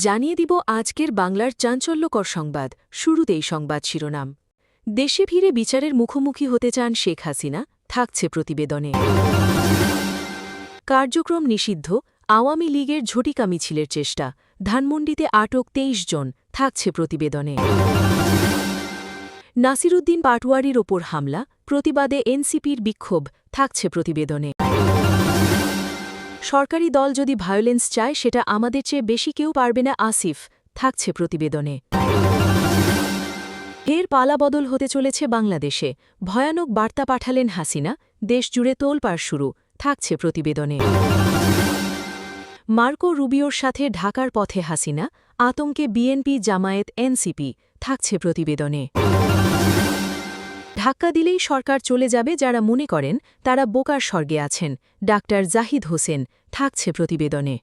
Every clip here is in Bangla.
জানিয়ে দিব আজকের বাংলার চাঞ্চল্যকর সংবাদ। শুরুতেই সংবাদ শিরোনাম। দেশে ফিরে বিচারের মুখোমুখি হতে চান শেখ হাসিনা, থাকছে প্রতিবেদনে। কার্যক্রম নিষিদ্ধ, আওয়ামী লীগের ঝটিকা মিছিলের চেষ্টা, ধানমন্ডিতে আটক ২৩ জন, থাকছে প্রতিবেদনে। নাসিরুদ্দিন পাটোয়ারির ওপর হামলা, প্রতিবাদে এনসিপির বিক্ষোভ, থাকছে প্রতিবেদনে। সরকারি দল যদি ভায়োলেন্স চায় সেটা আমাদের চেয়ে বেশি কেউ পারবে না, আসিফ, থাকছে প্রতিবেদনে। ফের পালাবদল হতে চলেছে বাংলাদেশে, ভয়ানক বার্তা পাঠালেন হাসিনা, দেশজুড়ে তোলপাড় শুরু, থাকছে প্রতিবেদনে। মার্কো রুবিওর সাথে ঢাকার পথে হাসিনা, আতঙ্কে বিএনপি, জামায়াত, এনসিপি, থাকছে প্রতিবেদনে। ধাক্কা দিলেই সরকার চলে যাবে যারা মনে করেন তারা বোকার স্বর্গে আছেন, ডাক্তার জাহিদ হোসেন, থাকছে প্রতিবেদনে।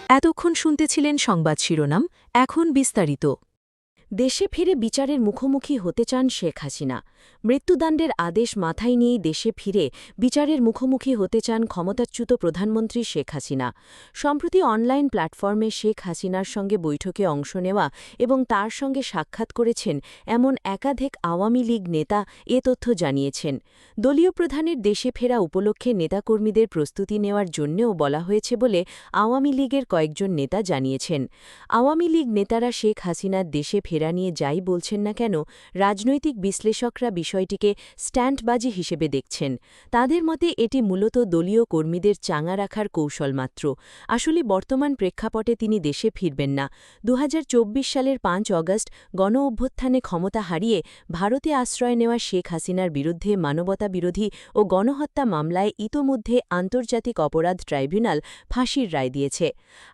এতক্ষণ শুনতেছিলেন সংবাদ শিরোনাম, এখন বিস্তারিত। দেশে ফিরে বিচারের মুখোমুখি হতে চান শেখ হাসিনা। মৃত্যুদণ্ডের আদেশ মাথায় নিয়েই দেশে ফিরে বিচারের মুখোমুখি হতে চান ক্ষমতাচ্যুত প্রধানমন্ত্রী শেখ হাসিনা। সম্প্রতি অনলাইন প্ল্যাটফর্মে শেখ হাসিনার সঙ্গে বৈঠকে অংশ নেওয়া এবং তার সঙ্গে সাক্ষাৎ করেছেন এমন একাধিক আওয়ামী লীগ নেতা এ তথ্য জানিয়েছেন। দলীয় প্রধানের দেশে ফেরা উপলক্ষে নেতাকর্মীদের প্রস্তুতি নেওয়ার জন্যও বলা হয়েছে বলে আওয়ামী লীগের কয়েকজন নেতা জানিয়েছেন। আওয়ামী লীগ নেতারা শেখ হাসিনার দেশে ফেরা নিয়ে যাই বলছেন না কেন, রাজনৈতিক বিশ্লেষকরা বিষয়টিকে স্ট্যান্ডবাজি হিসেবে দেখছেন। তাদের মতে এটি মূলত দলীয় কর্মীদের চাঙা রাখার কৌশল মাত্র। আসলে বর্তমান প্রেক্ষাপটে তিনি দেশে ফিরবেন না। ২০২৪ সালের ৫ অগস্ট গণ-অভ্যুত্থানে ক্ষমতা হারিয়ে ভারতে আশ্রয় নেওয়া শেখ হাসিনার বিরুদ্ধে মানবতাবিরোধী ও গণহত্যা মামলায় ইতোমধ্যে আন্তর্জাতিক অপরাধ ট্রাইব্যুনাল ফাঁসির রায় দিয়েছে।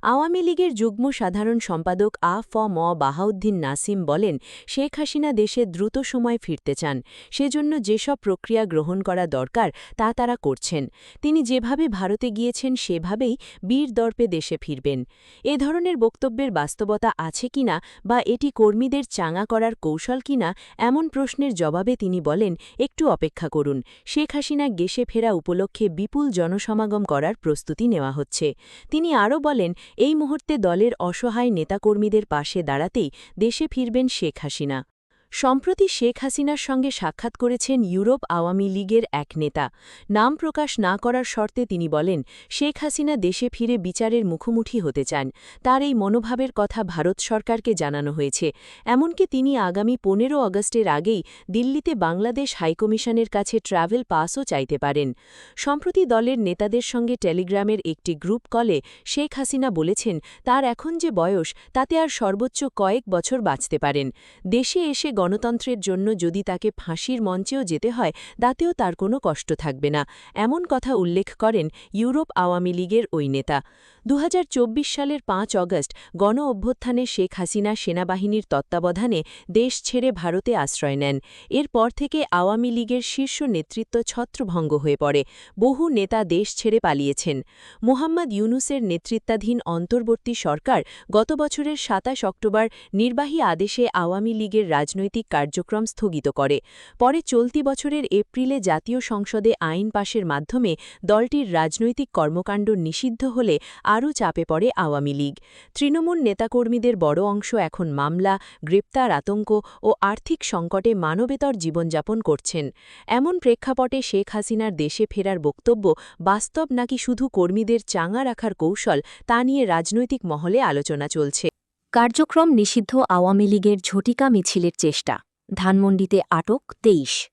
আওয়ামী লীগের যুগ্ম সাধারণ সম্পাদক আ.ফ.ম. বাহাউদ্দিন নাসিম বলেন, শেখ হাসিনা দেশে দ্রুত সময় ফিরতে চান, সেজন্য যেসব প্রক্রিয়া গ্রহণ করা দরকার তা তারা করছেন। তিনি যেভাবে ভারতে গিয়েছেন সেভাবেই বীর দর্পে দেশে ফিরবেন। এ ধরনের বক্তব্যের বাস্তবতা আছে কিনা বা এটি কর্মীদের চাঙা করার কৌশল কিনা, এমন প্রশ্নের জবাবে তিনি বলেন, একটু অপেক্ষা করুন। শেখ হাসিনা দেশে ফেরা উপলক্ষে বিপুল জনসমাগম করার প্রস্তুতি নেওয়া হচ্ছে। তিনি আরও বলেন, এই মুহূর্তে দলের অসহায় নেতাকর্মীদের পাশে দাঁড়াতেই দেশে ফিরবেন শেখ হাসিনা। সম্প্রতি শেখ হাসিনার সঙ্গে সাক্ষাৎ করেছেন ইউরোপ আওয়ামী লীগের এক নেতা। নাম প্রকাশ না করার শর্তে তিনি বলেন, শেখ হাসিনা দেশে ফিরে বিচারের মুখোমুখি হতে চান। তার এই মনোভাবের কথা ভারত সরকারকে জানানো হয়েছে। এমনকি তিনি আগামী ১৫ অগস্টের আগেই দিল্লিতে বাংলাদেশ হাইকমিশনের কাছে ট্রাভেল পাসও চাইতে পারেন। সম্প্রতি দলের নেতাদের সঙ্গে টেলিগ্রামের একটি গ্রুপ কলে শেখ হাসিনা বলেছেন, তার এখন যে বয়স তাতে আর সর্বোচ্চ কয়েক বছর বাঁচতে পারেন। দেশে এসে গণতন্ত্রের জন্য যদি তাকে ফাঁসির মঞ্চেও যেতে হয় তাতেও তার কোনো কষ্ট থাকবে না, এমন কথা উল্লেখ করেন ইউরোপ আওয়ামী লীগের ওই নেতা। ২০২৪ সালের ৫ অগস্ট গণ-অভ্যুত্থানে শেখ হাসিনা সেনাবাহিনীর তত্ত্বাবধানে দেশ ছেড়ে ভারতে আশ্রয় নেন। এরপর থেকে আওয়ামী লীগের শীর্ষ নেতৃত্ব ছত্রভঙ্গ হয়ে পড়ে। বহু নেতা দেশ ছেড়ে পালিয়েছেন। মোহাম্মদ ইউনূসের নেতৃত্বাধীন অন্তর্বর্তী সরকার গত বছরের ২৭ অক্টোবর নির্বাহী আদেশে আওয়ামী লীগের রাজনৈতিক কার্যক্রম স্থগিত করে। পরে চলতি বছরের এপ্রিলে জাতীয় সংসদে আইন পাশের মাধ্যমে দলটির রাজনৈতিক কর্মকাণ্ড নিষিদ্ধ হলে আরও চাপে পড়ে আওয়ামী লীগ। তৃণমূল নেতাকর্মীদের বড় অংশ এখন মামলা, গ্রেপ্তার, আতঙ্ক ও আর্থিক সংকটে মানবেতর জীবনযাপন করছেন। এমন প্রেক্ষাপটে শেখ হাসিনার দেশে ফেরার বক্তব্য বাস্তব নাকি শুধু কর্মীদের চাঙা রাখার কৌশল, তা নিয়ে রাজনৈতিক মহলে আলোচনা চলছে। কার্যক্রম নিষিদ্ধ, আওয়ামী লীগের ঝটিকা মিছিলের চেষ্টা, ধানমন্ডিতে আটক ২৩।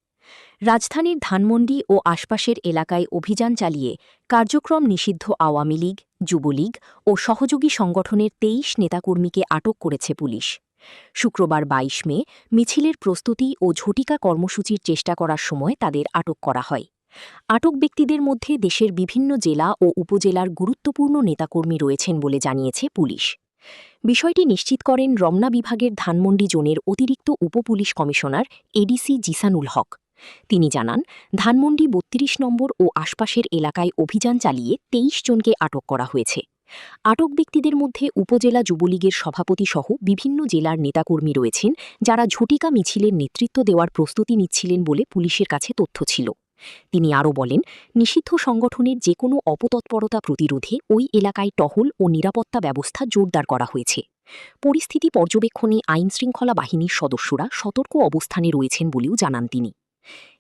রাজধানীর ধানমন্ডি ও আশপাশের এলাকায় অভিযান চালিয়ে কার্যক্রম নিষিদ্ধ আওয়ামী লীগ, যুবলীগ ও সহযোগী সংগঠনের ২৩ নেতাকর্মীকে আটক করেছে পুলিশ। শুক্রবার ২২ মে মিছিলের প্রস্তুতি ও ঝটিকা কর্মসূচির চেষ্টা করার সময় তাদের আটক করা হয়। আটক ব্যক্তিদের মধ্যে দেশের বিভিন্ন জেলা ও উপজেলার গুরুত্বপূর্ণ নেতাকর্মী রয়েছেন বলে জানিয়েছে পুলিশ। বিষয়টি নিশ্চিত করেন রমনা বিভাগের ধানমন্ডি জোনের অতিরিক্ত উপপুলিশ কমিশনার এডিসি জিসানুল হক। তিনি জানান, ধানমন্ডি ৩২ নম্বর ও আশপাশের এলাকায় অভিযান চালিয়ে ২৩ জনকে আটক করা হয়েছে। আটক ব্যক্তিদের মধ্যে উপজেলা যুবলীগের সভাপতিসহ বিভিন্ন জেলার নেতাকর্মী রয়েছেন, যারা ঝটিকা মিছিলের নেতৃত্ব দেওয়ার প্রস্তুতি নিচ্ছিলেন বলে পুলিশের কাছে তথ্য ছিল। তিনি আরও বলেন, নিষিদ্ধ সংগঠনের যে কোনো অপতৎপরতা প্রতিরোধে ওই এলাকায় টহল ও নিরাপত্তা ব্যবস্থা জোরদার করা হয়েছে। পরিস্থিতি পর্যবেক্ষণে আইনশৃঙ্খলা বাহিনীর সদস্যরা সতর্ক অবস্থানে রয়েছেন বলেও জানান তিনি।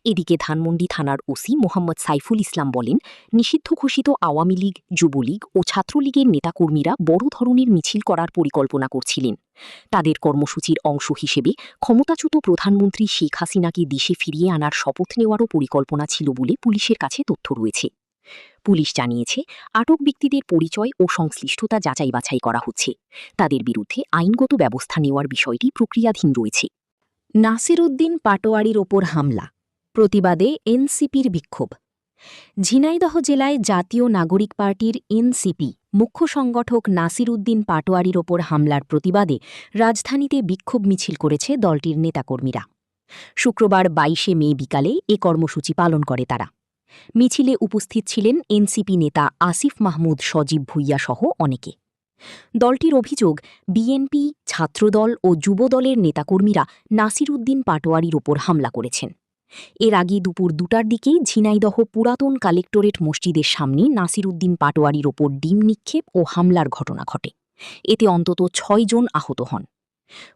এদিকে ধানমন্ডি থানার ওসি মোহাম্মদ সাইফুল ইসলাম বলেন, নিষিদ্ধ ঘোষিত আওয়ামী লীগ, যুবলীগ ও ছাত্রলীগের নেতাকর্মীরা বড় ধরনের মিছিল করার পরিকল্পনা করছিলেন। তাদের কর্মসূচির অংশ হিসেবে ক্ষমতাচ্যুত প্রধানমন্ত্রী শেখ হাসিনাকে দেশে ফিরিয়ে আনার শপথ নেওয়ারও পরিকল্পনা ছিল বলে পুলিশের কাছে তথ্য রয়েছে। পুলিশ জানিয়েছে, আটক ব্যক্তিদের পরিচয় ও সংশ্লিষ্টতা যাচাই বাছাই করা হচ্ছে। তাদের বিরুদ্ধে আইনগত ব্যবস্থা নেওয়ার বিষয়টি প্রক্রিয়াধীন রয়েছে। নাসিরউদ্দিন পাটোয়ারির ওপর হামলা, প্রতিবাদে এনসিপির বিক্ষোভ। ঝিনাইদহ জেলায় জাতীয় নাগরিক পার্টির এনসিপি মুখ্য সংগঠক নাসিরউদ্দিন পাটোয়ারির ওপর হামলার প্রতিবাদে রাজধানীতে বিক্ষোভ মিছিল করেছে দলটির নেতাকর্মীরা। শুক্রবার ২২শে মে বিকালে এ কর্মসূচি পালন করে তারা। মিছিলে উপস্থিত ছিলেন এনসিপি নেতা আসিফ মাহমুদ সজীব ভুইয়া সহ অনেকে। দলটির অভিযোগ, বিএনপি, ছাত্রদল ও যুবদলের নেতাকর্মীরা নাসিরউদ্দিন পাটোয়ারির ওপর হামলা করেছেন। এর আগে দুপুর ২টার দিকে ঝিনাইদহ পুরাতন কালেক্টরেট মসজিদের সামনে নাসিরউদ্দিন পাটোয়ারির ওপর ডিম নিক্ষেপ ও হামলার ঘটনা ঘটে। এতে অন্তত ৬ জন আহত হন।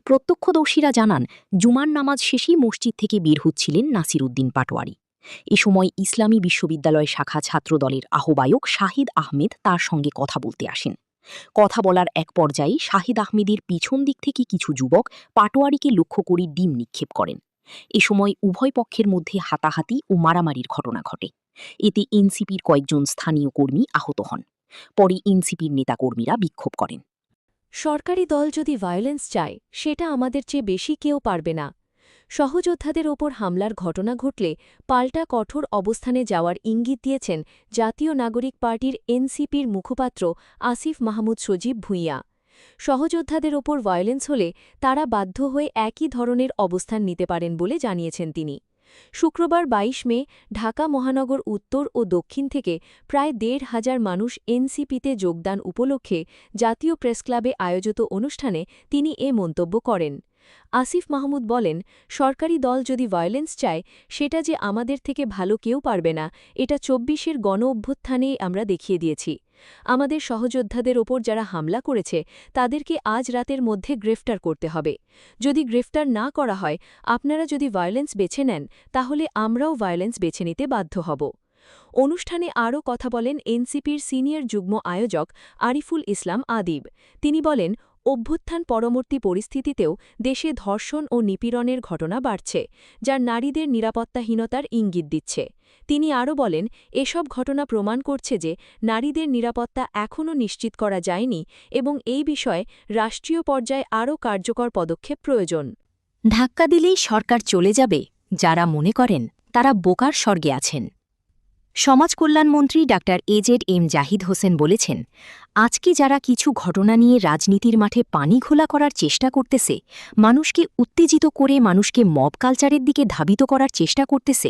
প্রত্যক্ষদর্শীরা জানান, জুমার নামাজ শেষেই মসজিদ থেকে বের হচ্ছিলেন নাসিরউদ্দিন পাটোয়ারি। এ সময় ইসলামী বিশ্ববিদ্যালয় শাখা ছাত্রদলের আহ্বায়ক শাহিদ আহমেদ তার সঙ্গে কথা বলতে আসেন। কথা বলার এক পর্যায়ে শাহিদ আহমেদের পিছন দিক থেকে কিছু যুবক পাটোয়ারিকে লক্ষ্য করে ডিম নিক্ষেপ করেন। এ সময় উভয় পক্ষের মধ্যে হাতাহাতি ও মারামারির ঘটনা ঘটে। এতে এনসিপির কয়েকজন স্থানীয় কর্মী আহত হন। পরে এনসিপির নেতাকর্মীরা বিক্ষোভ করেন। সরকারি দল যদি ভায়োলেন্স চায়, সেটা আমাদের চেয়ে বেশি কেউ পারবে না। সহযোদ্ধাদের ওপর হামলার ঘটনা ঘটলে পাল্টা কঠোর অবস্থানে যাওয়ার ইঙ্গিত দিয়েছেন জাতীয় নাগরিক পার্টির এনসিপির মুখপাত্র আসিফ মাহমুদ সজীব ভুঁইয়া। সহযোদ্ধাদের ওপর ভায়োলেন্স হলে তারা বাধ্য হয়ে একই ধরনের অবস্থান নিতে পারেন বলে জানিয়েছেন তিনি। শুক্রবার ২২ মে ঢাকা মহানগর উত্তর ও দক্ষিণ থেকে প্রায় ১,৫০০ মানুষ এনসিপিতে যোগদান উপলক্ষে জাতীয় প্রেসক্লাবে আয়োজিত অনুষ্ঠানে তিনি এ মন্তব্য করেন। আসিফ মাহমুদ বলেন, সরকারি দল যদি ভায়োলেন্স চায়, সেটা যে আমাদের থেকে ভালো কেউ পারবে না, এটা ২৪-এর গণ-অভ্যুত্থানেই আমরা দেখিয়ে দিয়েছি। আমাদের সহযোদ্ধাদের ওপর যারা হামলা করেছে, তাদেরকে আজ রাতের মধ্যে গ্রেফতার করতে হবে। যদি গ্রেফতার না করা হয়, আপনারা যদি ভায়োলেন্স বেছে নেন, তাহলে আমরাও ভায়োলেন্স বেছে নিতে বাধ্য হব। অনুষ্ঠানে আরও কথা বলেন এনসিপির সিনিয়র যুগ্ম আয়োজক আরিফুল ইসলাম আদিব। তিনি বলেন, অভ্যুত্থান পরবর্তী পরিস্থিতিতেও দেশে ধর্ষণ ও নিপীড়নের ঘটনা বাড়ছে, যা নারীদের নিরাপত্তাহীনতার ইঙ্গিত দিচ্ছে। তিনি আরও বলেন, এসব ঘটনা প্রমাণ করছে যে নারীদের নিরাপত্তা এখনও নিশ্চিত করা যায়নি এবং এই বিষয়ে রাষ্ট্রীয় পর্যায়ে আরও কার্যকর পদক্ষেপ প্রয়োজন। ধাক্কা দিলেই সরকার চলে যাবে, যারা মনে করেন তারা বোকার স্বর্গে আছেন। সমাজ কল্যাণমন্ত্রী ডাক্তার এজেড জাহিদ হোসেন বলেছেন, আজকে যারা কিছু ঘটনা নিয়ে রাজনীতির মাঠে পানি ঘোলা করার চেষ্টা করতেছে, মানুষকে উত্তেজিত করে মানুষকে মব কালচারের দিকে ধাবিত করার চেষ্টা করতেছে,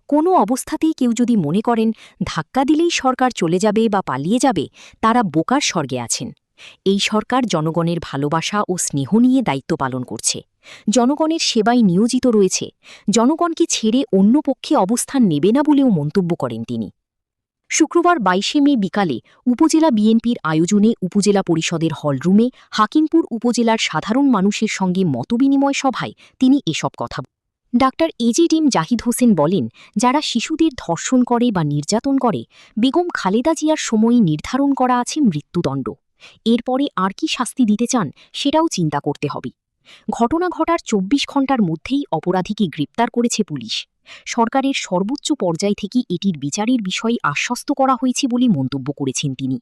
কোনো অবস্থাতেই কেউ যদি মনে করেন ধাক্কা দিলেই সরকার চলে যাবে বা পালিয়ে যাবে, তারা বোকার স্বর্গে আছেন। এই সরকার জনগণের ভালোবাসা ও স্নেহ নিয়ে দায়িত্ব পালন করছে, জনগণের সেবায় নিয়োজিত রয়েছে, জনগণকে ছেড়ে অন্য পক্ষে অবস্থান নেবে না বলেও মন্তব্য করেন তিনি। শুক্রবার ২২শে মে বিকালে উপজেলা বিএনপির আয়োজনে উপজেলা পরিষদের হলরুমে হাকিমপুর উপজেলার সাধারণ মানুষের সঙ্গে মতবিনিময় সভায় তিনি এসব কথা বলেন। ডাক্তার এজেড জাহিদ হোসেন বলেন, যারা শিশুদের ধর্ষণ করে বা নির্যাতন করে, বেগম খালেদা জিয়ার সময়ই নির্ধারণ করা আছে মৃত্যুদণ্ড। এরপরে আর কি শাস্তি দিতে চান, সেটাও চিন্তা করতে হবে। ঘটনা ঘটার ২৪ ঘণ্টার মধ্যেই অপরাধীকে গ্রেপ্তার করেছে পুলিশ। সরকারের সর্বোচ্চ পর্যায় থেকে এটির বিচারের বিষয়ে আশ্বস্ত করা হয়েছে বলে মন্তব্য করেছেন তিনি।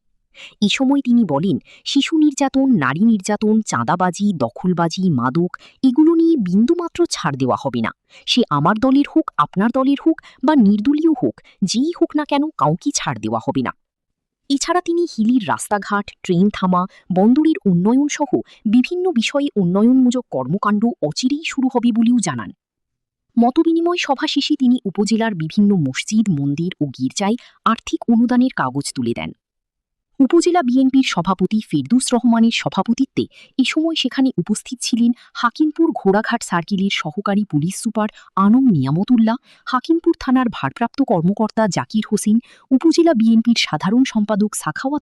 এ সময় তিনি বলেন, শিশু নির্যাতন, নারী নির্যাতন, চাঁদাবাজি, দখলবাজি, মাদক এগুলো নিয়ে বিন্দুমাত্র ছাড় দেওয়া হবে না। সে আমার দলের হোক, আপনার দলের হোক বা নির্দলীয় হোক, যেই হোক না কেন, কাউকে ছাড় দেওয়া হবে না। এছাড়া তিনি হিলির রাস্তাঘাট, ট্রেন থামা, বন্দরের উন্নয়ন সহ বিভিন্ন বিষয়ে উন্নয়নমূলক কর্মকাণ্ড অচিরেই শুরু হবে বলেও জানান। মতবিনিময় সভা শেষে তিনি উপজেলার বিভিন্ন মসজিদ, মন্দির ও গির্জায় আর্থিক অনুদানের কাগজ তুলে দেন। উপজেলা বিএনপির সভাপতি ফেরদৌস রহমানের সভাপতিত্বে এ সময় সেখানে উপস্থিত ছিলেন হাকিমপুর ঘোড়াঘাট সার্কেলের সহকারী পুলিশ সুপার আনম নিয়ামতুল্লাহ, হাকিমপুর থানার ভারপ্রাপ্ত কর্মকর্তা জাকির হোসেন, উপজেলা বিএনপির সাধারণ সম্পাদক সাখাওয়াত